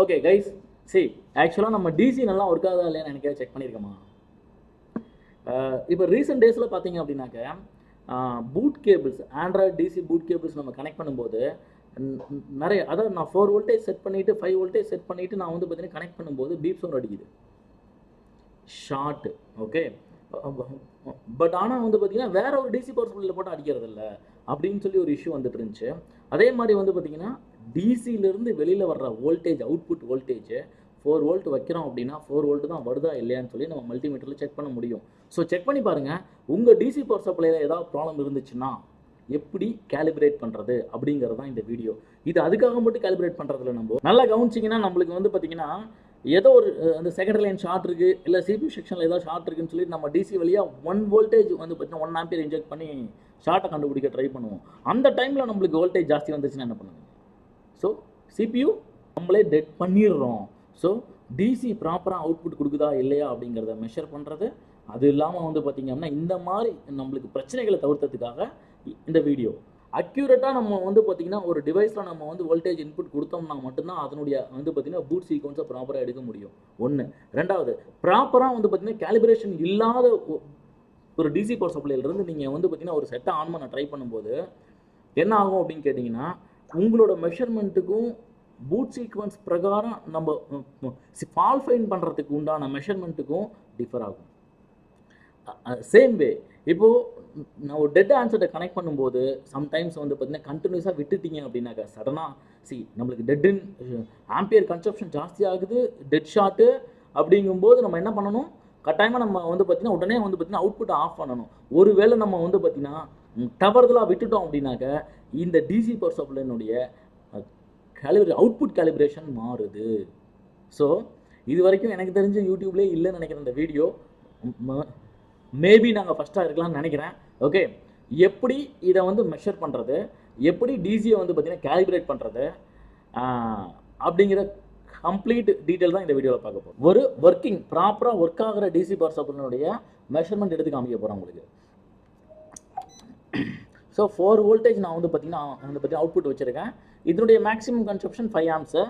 Okay guys, சரி ஆக்சுவலாக நம்ம டிசி நல்லா ஒர்க் ஆகுதா இல்லையான்னு எனக்கே செக் பண்ணியிருக்கோமா. இப்போ ரீசெண்ட் டேஸில் பார்த்தீங்க அப்படின்னாக்க boot cables, Android DC boot cables நம்ம கனெக்ட் பண்ணும்போது நிறைய, அதாவது நான் 4 வோல்டேஜ் செட் பண்ணிவிட்டு 5 வோல்டேஜ் செட் பண்ணிவிட்டு நான் வந்து பார்த்தீங்கன்னா கனெக்ட் பண்ணும்போது பீப் சவுண்ட் அடிக்குது, ஷார்ட்டு. ஓகே, பட் ஆனால் வந்து பார்த்தீங்கன்னா வேற ஒரு டிசி பவர் சப்ளையில் போட்டு அடிக்கிறது இல்லை அப்படின்னு சொல்லி ஒரு இஷ்யூ வந்துட்டு இருந்துச்சு. அதே மாதிரி வந்து பார்த்தீங்கன்னா டிசியிலேருந்து வெளியில் வர்ற வோல்டேஜ், அவுட்புட் வோல்டேஜ் 4 வோல்ட் வைக்கிறோம் அப்படின்னா 4 வோல்ட் தான் வருதா இல்லையான்னு சொல்லி நம்ம மல்டிமீட்டரில் செக் பண்ண முடியும். ஸோ செக் பண்ணி பாருங்கள், உங்கள் டிசி பவர் சப்ளையில் ஏதாவது ப்ராப்ளம் இருந்துச்சுன்னா எப்படி கேலிப்ரேட் பண்ணுறது அப்படிங்கிறது தான் இந்த வீடியோ. இது அதுக்காக மட்டும் கேலிப்ரேட் பண்ணுறதுல நம்ம நல்லா கவனிச்சிங்கன்னா நம்மளுக்கு வந்து பார்த்திங்கன்னா ஏதோ ஒரு அந்த செகண்டரி லைன் ஷார்ட் இருக்குது, இல்லை சிபியூ செக்ஷனில் ஏதோ ஷார்ட் இருக்குன்னு சொல்லி நம்ம டிசி வழியாக 1 வோல்டேஜ் வந்து பார்த்தீங்கன்னா 1 ஆம்பியர் இன்ஜெக்ட் பண்ணி ஷார்ட்டை கண்டுபிடிக்க ட்ரை பண்ணுவோம். அந்த டைமில் நம்மளுக்கு வோல்டேஜ் ஜாஸ்தி வந்துச்சுன்னா என்ன பண்ணுங்க? ஸோ சிபியூ நம்மளே டெட் பண்ணிடுறோம். ஸோ டிசி ப்ராப்பராக அவுட்புட் கொடுக்குதா இல்லையா அப்படிங்கிறத மெஷர் பண்ணுறது, அது இல்லாமல் வந்து பார்த்திங்க அப்படின்னா இந்த மாதிரி நம்மளுக்கு பிரச்சனைகளை தவிர்த்ததுக்காக இந்த வீடியோ. அக்யூரேட்டாக நம்ம வந்து பார்த்திங்கன்னா ஒரு டிவைஸில் நம்ம வந்து வோல்டேஜ் இன்புட் கொடுத்தோம்னா மட்டும்தான் அதனுடைய வந்து பார்த்திங்கன்னா பூட் சீக்வன்ஸை ப்ராப்பராக எடுக்க முடியும். ஒன்று. ரெண்டாவது, ப்ராப்பராக வந்து பார்த்திங்கன்னா கேலிப்ரேஷன் இல்லாத ஒரு டிசி பவர் சப்ளைலேருந்து நீங்கள் வந்து பார்த்திங்கன்னா ஒரு செட்டை ஆன் பண்ண ட்ரை பண்ணும்போது என்ன ஆகும் அப்படின்னு கேட்டிங்கன்னா, உங்களோட மெஷர்மெண்ட்டுக்கும் பூட் சீக்வன்ஸ் பிரகாரம் நம்ம ஃபால் ஃபைன் பண்ணுறதுக்கு உண்டான மெஷர்மெண்ட்டுக்கும் டிஃபர் ஆகும். சேம் வே இப்போது நான் ஒரு டெட் ஆன்சர்ட்டை கனெக்ட் பண்ணும்போது சம்டைம்ஸ் வந்து பார்த்தீங்கன்னா கண்டினியூஸாக விட்டுட்டீங்க அப்படின்னாக்கா சடனாக நம்மளுக்கு டெட்டின் ஆம்பியர் கன்சப்ஷன் ஜாஸ்தி ஆகுது, டெட் ஷார்ட்டு. அப்படிங்கும்போது நம்ம என்ன பண்ணணும், கட்டாயமாக நம்ம வந்து பார்த்திங்கன்னா உடனே வந்து பார்த்திங்கன்னா அவுட்புட்டை ஆஃப் பண்ணணும். ஒருவேளை நம்ம வந்து பார்த்திங்கன்னா தவறுதலாக விட்டுட்டோம் அப்படின்னாக்க இந்த டிசி பவர் சப்ளைனுடைய அவுட்புட் கேலிப்ரேஷன் மாறுது. ஸோ இது வரைக்கும் எனக்கு தெரிஞ்ச யூடியூப்லேயே இல்லைன்னு நினைக்கிறேன் இந்த வீடியோ. மேபி நாங்கள் ஃபஸ்ட்டாக இருக்கலாம்னு நினைக்கிறேன். ஓகே, எப்படி இதை வந்து மெஷர் பண்ணுறது, எப்படி டிசியை வந்து பார்த்திங்கன்னா கேலிப்ரேட் பண்ணுறது அப்படிங்கிற கம்ப்ளீட் டீட்டெயில் தான் இந்த வீடியோவில் பார்க்க போகிறோம். ஒரு ஒர்க்கிங் ப்ராப்பராக ஒர்க் ஆகிற டிசி பவர் சப்ளைனுடைய மெஷர்மெண்ட் எடுத்து காமிக்க போகிறோம் உங்களுக்கு. ஸோ 4 வோல்டேஜ் நான் வந்து பார்த்திங்கன்னா அவுட்புட் வச்சுருக்கேன். இதனுடைய மேக்ஸிமம் கன்சப்ஷன் 5 ஆம்ப்ஸு.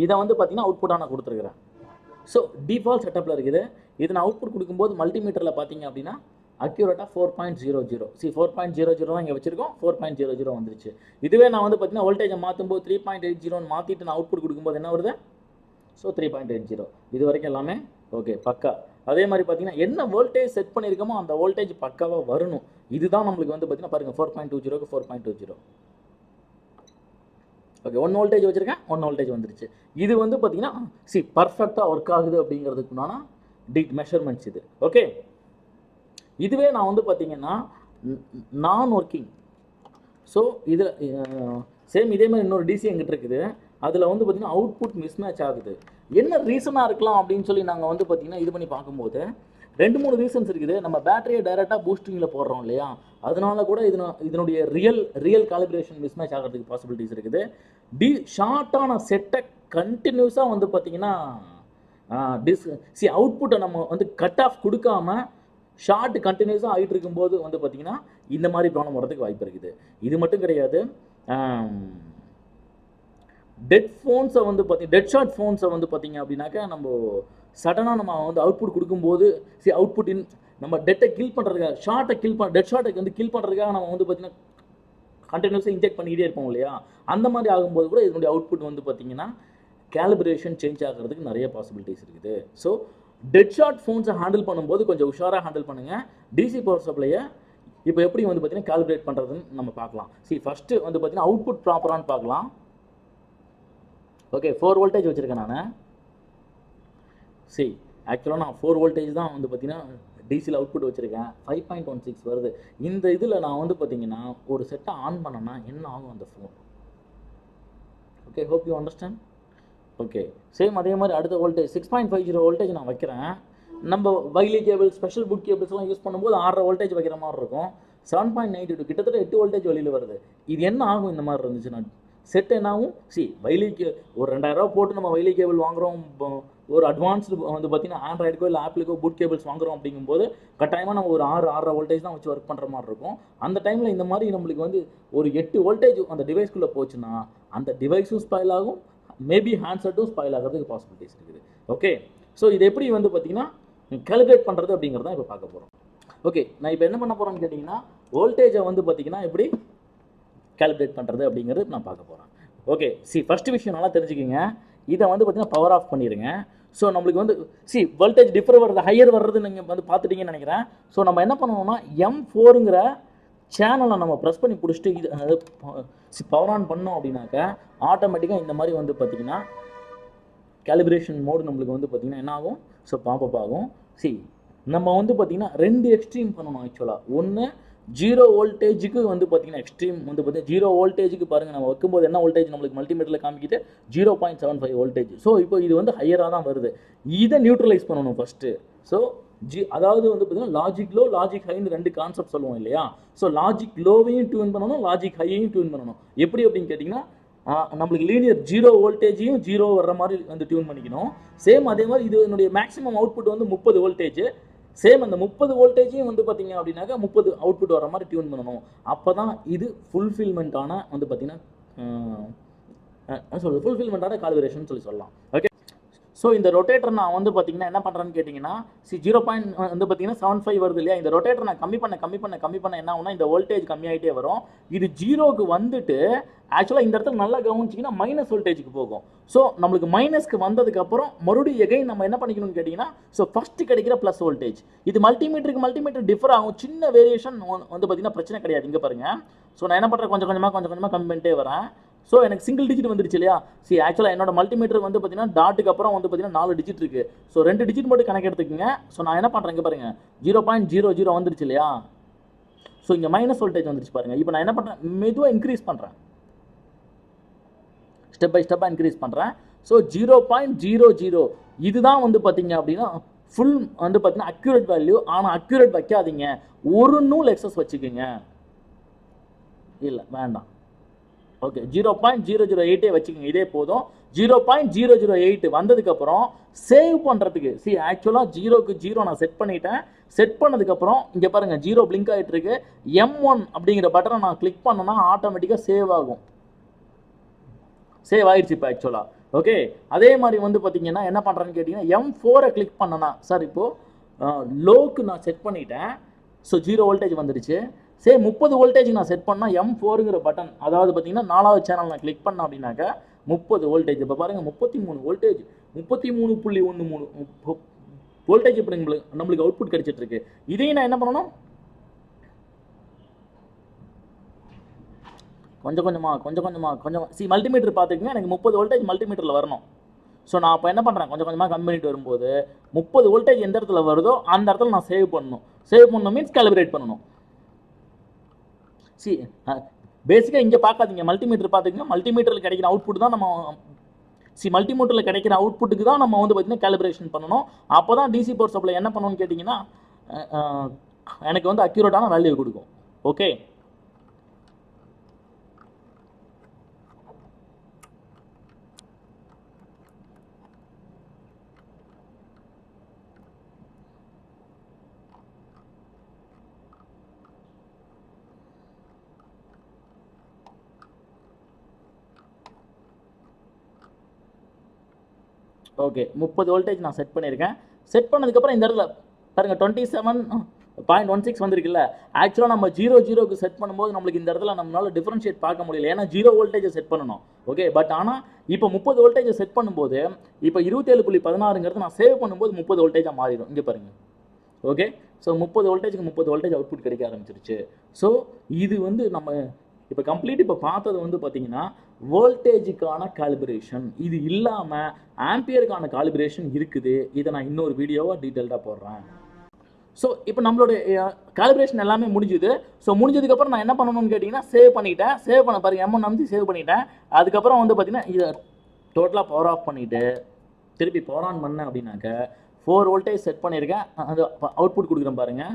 இதை வந்து பார்த்திங்கன்னா அவுட்புட்டாக நான் கொடுத்துருக்குறேன். ஸோ டிஃபால்ட் செட்டப்பில் இருக்குது. இது நான் அவுட்புட் கொடுக்கும்போது மல்டிமீட்டரில் பார்த்தீங்க அப்படின்னா அக்யூரேட்டாக 4.00. 4.00 தான் இங்கே வச்சுருக்கோம், 4.00 வந்துருச்சு. இதுவே நான் வந்து பார்த்தீங்கன்னா வோல்டேஜை மாற்றும்போது 3.80 மாற்றிட்டு நான் அவுட்புட் கொடுக்கும்போது என்ன வருது? ஸோ 3.80. இது வரைக்கும் எல்லாமே ஓகே, பக்கா. அதே மாதிரி பார்த்தீங்கன்னா என்ன வோல்டேஜ் செட் பண்ணியிருக்கோமோ அந்த வோல்டேஜ் பக்காவாக வரணும். இதுதான் நம்மளுக்கு வந்து பார்த்தீங்கன்னா பாருங்கள் 4.20க்கு 4.20. ஓகே, 1 வோல்டேஜ் வச்சுருக்கேன், 1 வோல்டேஜ் வந்துருச்சு. இது வந்து பார்த்தீங்கன்னா பர்ஃபெக்டாக ஒர்க் ஆகுது அப்படிங்கிறதுக்குண்டான மெஷர்மெண்ட்ஸ் இது. ஓகே, இதுவே நான் வந்து பார்த்தீங்கன்னா நான் ஒர்க்கிங். ஸோ இதில் சேம் இதே மாதிரி இன்னொரு டிசி எங்கிட்ட இருக்குது. அதில் வந்து பார்த்திங்கன்னா அவுட்புட் மிஸ்மேட்ச் ஆகுது. என்ன ரீசனாக இருக்கலாம் அப்படின்னு சொல்லி நாங்கள் வந்து பார்த்திங்கன்னா இது பண்ணி பார்க்கும்போது 2-3 ரீசன்ஸ் இருக்குது. நம்ம பேட்டரியை டைரெக்டாக பூஸ்டிங்கில் போடுறோம் இல்லையா, அதனால கூட இதனுடைய ரியல் காலிப்ரேஷன் மிஸ்மேட்ச் ஆகிறதுக்கு பாசிபிலிட்டிஸ் இருக்குது. ஷார்ட்டான செட்டை கண்டினியூஸாக வந்து பார்த்திங்கன்னா அவுட்புட்டை நம்ம வந்து கட் ஆஃப் கொடுக்காம ஷார்ட் கண்டினியூஸாக ஆகிட்டு இருக்கும்போது வந்து பார்த்திங்கன்னா இந்த மாதிரி ப்ராப்ளம் வரதுக்கு வாய்ப்பு இருக்குது. இது மட்டும் கிடையாது, டெட் ஃபோன்ஸை வந்து டெட் ஷார்ட் ஃபோன்ஸை வந்து பார்த்திங்க அப்படின்னாக்கா நம்ம சடனாக நம்ம வந்து அவுட்புட் கொடுக்கும்போது அவுட்புட் நம்ம டெட்டை கில் பண்ணுறதுக்காக டெட் ஷார்ட்டை வந்து கில் பண்ணுறதுக்காக நம்ம வந்து பார்த்திங்கன்னா கண்டினியூஸாக இன்ஜெக்ட் பண்ணிக்கிட்டே இருப்போம் இல்லையா, அந்த மாதிரி ஆகும்போது கூட இதனுடைய அவுட்புட் வந்து பார்த்திங்கன்னா கேலிப்ரேஷன் சேஞ்ச் ஆகிறதுக்கு நிறைய பாசிபிலிட்டிஸ் இருக்குது. ஸோ டெட் ஷார்ட் ஃபோன்ஸை ஹேண்டில் பண்ணும்போது கொஞ்சம் உஷாராக ஹேண்டில் பண்ணுங்கள். டிசி பவர் சப்ளையை இப்போ எப்படி வந்து பார்த்திங்கன்னா கேலிப்ரேட் பண்ணுறதுன்னு நம்ம பார்க்கலாம். ஃபஸ்ட்டு வந்து பார்த்திங்கன்னா அவுட்புட் ப்ராப்பரானு பார்க்கலாம். ஓகே, 4 வோல்டேஜ் வச்சுருக்கேன் நான். ஆக்சுவலாக நான் 4 வோல்டேஜ் தான் வந்து பார்த்திங்கன்னா டிசியில் அவுட்புட் வச்சுருக்கேன். 5.16 வருது. இந்த இதில் நான் வந்து பார்த்திங்கன்னா ஒரு செட்டை ஆன் பண்ணேன்னா என்ன ஆகும் அந்த phone? Okay, hope you understand. Okay, same அதே மாதிரி அடுத்த வோல்டேஜ் 6.50 வோல்டேஜ் நான் வைக்கிறேன். நம்ம வைலி கேபிள், ஸ்பெஷல் புட் கேபிள்ஸ்லாம் யூஸ் பண்ணும்போது 6 வோல்டேஜ் வைக்கிற மாதிரி இருக்கும். 7.92 கிட்டத்தட்ட 8 வோல்டேஜ் வெளியில் வருது. இது என்ன ஆகும் இந்த மாதிரி இருந்துச்சுன்னா? செட் என்ன ஆகும்? வைலிக்கு ஒரு 2000 போட்டு நம்ம வைலி கேபிள் வாங்குகிறோம், ஒரு அட்வான்ஸ்டு வந்து பார்த்திங்கன்னா ஆண்ட்ராய்டுக்கோ இல்லை ஆப்பிளுக்கோ புட் கேபிள்ஸ் வாங்குகிறோம். அப்படிங்கும்போது கட்டாயமாக நம்ம ஒரு 6.5 வோல்டேஜ் தான் வச்சு ஒர்க் பண்ணுற மாதிரி இருக்கும். அந்த டைமில் இந்த மாதிரி நம்மளுக்கு வந்து ஒரு 8 வோல்டேஜ் அந்த டிவைஸ்க்குள்ளே போச்சுன்னா அந்த டிவைஸும் ஸ்பாயில் ஆகும், மேபி ஹேண்ட்செட்டும் ஸ்பாயில் ஆகிறதுக்கு பாசிபிலிட்டிஸ் இருக்குது. ஓகே, ஸோ இது எப்படி வந்து பார்த்தீங்கன்னா கேல்குலேட் பண்ணுறது அப்படிங்கிறத இப்போ பார்க்க போகிறோம். ஓகே, நான் இப்போ என்ன பண்ண போகிறேன்னு கேட்டிங்கன்னா வோல்டேஜை வந்து பார்த்தீங்கன்னா எப்படி கேல்குலேட் பண்ணுறது அப்படிங்கிறது நான் பார்க்க போகிறேன். ஓகே, ஃபஸ்ட்டு விஷயம் நல்லா தெரிஞ்சுக்கிங்க. இதை வந்து பார்த்தீங்கன்னா பவர் ஆஃப் பண்ணிடுங்க. ஸோ நம்மளுக்கு வந்து வோல்டேஜ் டிஃபர் வர்றது ஹையர் வர்றது நீங்கள் வந்து பார்த்துட்டீங்கன்னு நினைக்கிறேன். ஸோ நம்ம என்ன பண்ணுவோம்னா M4ங்கிற சேனலை நம்ம ப்ரெஸ் பண்ணி பிடிச்சிட்டு இது பவர் ஆன் பண்ணோம் அப்படின்னாக்கா ஆட்டோமேட்டிக்காக இந்த மாதிரி வந்து பார்த்திங்கன்னா கேலிப்ரேஷன் மோடு நம்மளுக்கு வந்து பார்த்திங்கன்னா என்ன ஆகும்? ஸோ பாப்பப் ஆகும். நம்ம வந்து பார்த்திங்கன்னா 2 எக்ஸ்ட்ரீம் பண்ணணும் ஆக்சுவலாக. ஒன்று 0 வோல்டேஜுக்கு வந்து பார்த்திங்கன்னா எக்ஸ்ட்ரீம் வந்து பார்த்திங்கன்னா 0 வோல்டேஜுக்கு பாருங்கள் நம்ம வைக்கும்போது என்ன வோல்டேஜ் நம்மளுக்கு மல்டிமீட்டரில் காமிக்கிட்டு 0.75 வோல்டேஜ். ஸோ இப்போ இது வந்து ஹையராக தான் வருது. இதை நியூட்ரலைஸ் பண்ணணும் ஃபஸ்ட்டு. ஸோ அதாவது வந்து பார்த்தீங்கன்னா லாஜிக் லோ லாஜிக் ஹைன்னு 2 கான்செப்ட் சொல்லுவோம் இல்லையா? ஸோ லாஜிக் லோவையும் டியூன் பண்ணணும், லாஜிக் ஹையையும் டியூன் பண்ணணும். எப்படி அப்படின்னு கேட்டிங்கன்னா நம்மளுக்கு லீனியர் 0 வோல்டேஜையும் 0 வர்ற மாதிரி வந்து டியூன் பண்ணிக்கணும். சேம் அதே மாதிரி இது என்னுடைய மேக்ஸிமம் அவுட்புட் வந்து 30 வோல்டேஜ். சேம் அந்த 30 வோல்டேஜையும் வந்து பார்த்தீங்க அப்படின்னாக்கா 30 அவுட்புட் வர மாதிரி டியூன் பண்ணணும். அப்போ தான் இது ஃபுல்ஃபில்மெண்ட்டான வந்து பார்த்தீங்கன்னா ஃபுல்ஃபில்மெண்ட்டான காலிபிரேஷன் சொல்லலாம். ஓகே, ஸோ இந்த ரொட்டேட்டர் நான் வந்து பார்த்தீங்கன்னா என்ன பண்ணுறேன்னு கேட்டிங்கன்னா 0. வந்து பார்த்தீங்கன்னா 75 வருது இல்லையா? இந்த ரொட்டேட்டர் நான் கம்மி பண்ண என்ன ஆகும்னா இந்த வோல்டேஜ் கம்மியாகிட்டே வரும். இது 0க்கு வந்துட்டு ஆக்சுவலாக இந்த இடத்துல நல்லா கவனிச்சிங்கன்னா மைனஸ் வோல்டேஜுக்கு போகும். ஸோ நம்மளுக்கு மைனஸ்க்கு வந்ததுக்கப்புறம் மறுபடியும் எகைன் நம்ம என்ன பண்ணிக்கணும்னு கேட்டிங்கன்னா ஃபஸ்ட்டு கிடைக்கிற ப்ளஸ் வோல்டேஜ். இது மல்டிமீட்டர் டிஃபர் ஆகும். சின்ன வேரியேஷன் வந்து பார்த்தீங்கன்னா பிரச்சனை கிடையாது. இங்கே பாருங்கள். ஸோ நான் என்ன பண்ணுறேன் கொஞ்சம் கொஞ்சமாக கம்மி பண்ணிட்டே வரேன். ஸோ எனக்கு சிங்கிள் டிஜிட் வந்துருச்சு இல்லையா? ஆக்சுவலாக என்னோட மல்டிமீட்டர் வந்து பார்த்தீங்கன்னா டாட்டுக்கு அப்புறம் வந்து பார்த்தீங்கன்னா 4 டிஜிட் இருக்குது. ஸோ 2 டிஜிட் மட்டும் கணக்கு எடுத்துக்கோங்க. ஸோ நான் என்ன பண்ணுறேன் இங்கே பாருங்கள் 0.00 வந்துருச்சு இல்லையா? ஸோ இங்கே மைனஸ் வோல்டேஜ் வந்துருச்சு பாருங்கள். இப்போ நான் என்ன பண்ணுறேன் மெதுவாக இன்க்ரீஸ் பண்ணுறேன், ஸ்டெப் பை ஸ்டெப்பாக இன்க்ரீஸ் பண்ணுறேன். ஸோ 0.00 இதுதான் வந்து பார்த்தீங்க அப்படின்னா ஃபுல் வந்து பார்த்தீங்கன்னா அக்யூரேட் வேல்யூ. ஆனால் அக்யூரேட் வைக்காதீங்க, ஒரு நூல் எக்ஸஸ் வச்சுக்கோங்க. இல்லை வேண்டாம். ஓகே, 0.008 வச்சுக்கோங்க, இதே போதும். 0.008 வந்ததுக்கப்புறம் சேவ் பண்ணுறதுக்கு ஆக்சுவலாக 0க்கு 0 நான் செட் பண்ணிட்டேன். செட் பண்ணதுக்கப்புறம் இங்கே பாருங்கள் 0 பிளிங்க் ஆகிட்டு இருக்கு. M1 அப்படிங்கிற பட்டனை நான் கிளிக் பண்ணேன்னா ஆட்டோமேட்டிக்காக சேவ் ஆகும். சேவ் ஆயிடுச்சு இப்போ ஆக்சுவலாக. ஓகே, அதே மாதிரி வந்து பார்த்தீங்கன்னா என்ன பண்ணுறேன்னு கேட்டிங்கன்னா M4 கிளிக் பண்ணனா இப்போது லோக்கு நான் செட் பண்ணிட்டேன். ஸோ 0 வோல்டேஜ் வந்துடுச்சு. 30 வோல்டேஜ் நான் செட் பண்ணால் M4ங்கிற பட்டன், அதாவது பார்த்தீங்கன்னா 4வது சேனல் நான் கிளிக் பண்ணேன் அப்படின்னாக்கா 30 வோல்டேஜ். இப்போ பாருங்கள் 33 வோல்டேஜ், 33.13 வோல்டேஜ் இப்போ நம்மளுக்கு அவுட்புட் கிடைச்சிட்ருக்கு. இதையும் நான் என்ன பண்ணணும் கொஞ்சம் மல்டிமீட்டர் பார்த்துக்குங்க. எனக்கு 30 வோல்டேஜ் மல்டிமீட்டரில் வரணும். ஸோ நான் இப்போ என்ன பண்ணுறேன் கொஞ்சம் கொஞ்சமாக கம்மி பண்ணிட்டு வரும்போது 30 வோல்டேஜ் எந்த இடத்துல வருதோ அந்த இடத்துல நான் சேவ் பண்ணணும் மீன்ஸ் கேலிப்ரேட் பண்ணணும். பேசிக்காக இங்கே பார்க்காதீங்க, மல்டிமீட்டர் பார்த்துக்கங்க. மல்டிமீட்டரில் கிடைக்கிற அவுட்புட் தான் நம்ம மல்டிமீட்டரில் கிடைக்கிற அவுட்புட்டுக்கு தான் நம்ம வந்து பார்த்தீங்கன்னா கேலிப்ரேஷன் பண்ணணும். அப்போ தான் டிசி பவர் சப்ளை என்ன பண்ணணும்னு கேட்டிங்கன்னா எனக்கு வந்து அக்யூரேட்டான வேல்யூ கொடுக்கும். ஓகே, ஓகே 30 வோல்டேஜ் நான் செட் பண்ணியிருக்கேன். செட் பண்ணதுக்கப்புறம் இந்த இடத்துல பாருங்கள் 27.16 வந்திருக்குல்ல. ஆக்சுவலாக நம்ம 0க்கு செட் பண்ணும்போது நம்மளுக்கு இந்த இடத்துல நம்மளால் டிஃபரன்ஷியேட் பார்க்க முடியல, ஏன்னா 0 வோல்டேஜை செட் பண்ணணும். ஓகே, பட் ஆனால் இப்போ 30 வோல்டேஜை செட் பண்ணும்போது இப்போ 27.16ங்கிறது நான் சேவ் பண்ணும்போது 30 வோல்டேஜாக மாறிடும். இங்கே பாருங்கள். ஓகே, ஸோ 30 வோல்டேஜுக்கு 30 வோல்டேஜ் அவுட்புட் கிடைக்க ஆரம்பிச்சிருச்சு. ஸோ இது வந்து நம்ம இப்போ கம்ப்ளீட் இப்போ பார்த்தது வந்து பார்த்தீங்கன்னா வோல்டேஜுக்கான காலிபிரேஷன். இது இல்லாமல் ஆம்பியருக்கான காலிபிரேஷன் இருக்குது. இதை நான் இன்னொரு வீடியோவாக டீட்டெயில்டாக போடுறேன். ஸோ இப்போ நம்மளுடைய காலிபிரேஷன் எல்லாமே முடிஞ்சுது. ஸோ முடிஞ்சதுக்கப்புறம் நான் என்ன பண்ணணும்னு கேட்டிங்கன்னா சேவ் பண்ணிட்டேன். சேவ் பண்ண பாருங்கள் M1 நம்பி சேவ் பண்ணிட்டேன். அதுக்கப்புறம் வந்து பார்த்தீங்கன்னா இதை டோட்டலாக பவர் ஆஃப் பண்ணிவிட்டு திருப்பி பவர் ஆன் பண்ணேன் அப்படின்னாக்க 4 வோல்டேஜ் செட் பண்ணியிருக்கேன். அது அவுட்புட் கொடுக்குறேன் பாருங்கள்.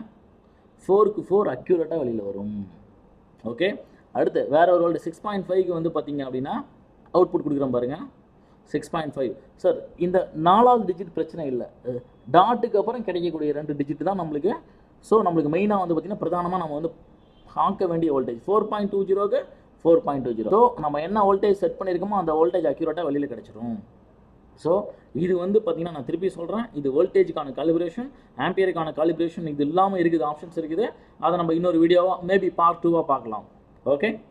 4க்கு 4 அக்யூரேட்டாக வெளியில் வரும். ஓகே, அடுத்து வேற ஒரு வோல்ட் 6.5க்கு வந்து பார்த்தீங்க அப்படின்னா அவுட்புட் கொடுக்குறேன் பாருங்கள் 6.5. சார் இந்த 4வது டிஜிட் பிரச்சனை இல்லை, டாட்டுக்கு அப்புறம் கிடைக்கக்கூடிய 2 டிஜிட் தான் நம்மளுக்கு. ஸோ நம்மளுக்கு மெயினாக வந்து பார்த்திங்கன்னா பிரதானமாக நம்ம வந்து பார்க்க வேண்டிய வோல்டேஜ் 4.20க்கு 4.20. ஸோ நம்ம என்ன வோல்டேஜ் செட் பண்ணியிருக்கோமோ அந்த வோல்டேஜ் அக்யூரேட்டாக வெளியில் கிடச்சிரும். ஸோ இது வந்து பார்த்தீங்கன்னா நான் திருப்பி சொல்கிறேன், இது வோல்டேஜுக்கான காலிப்ரேஷன், ஆம்பியருக்கான காலிப்ரேஷன் இது இல்லாமல் இருக்குது, ஆப்ஷன்ஸ் இருக்குது. அதை நம்ம இன்னொரு வீடியோவாக மேபி பார்ட் 2 பார்க்கலாம். ஓகே.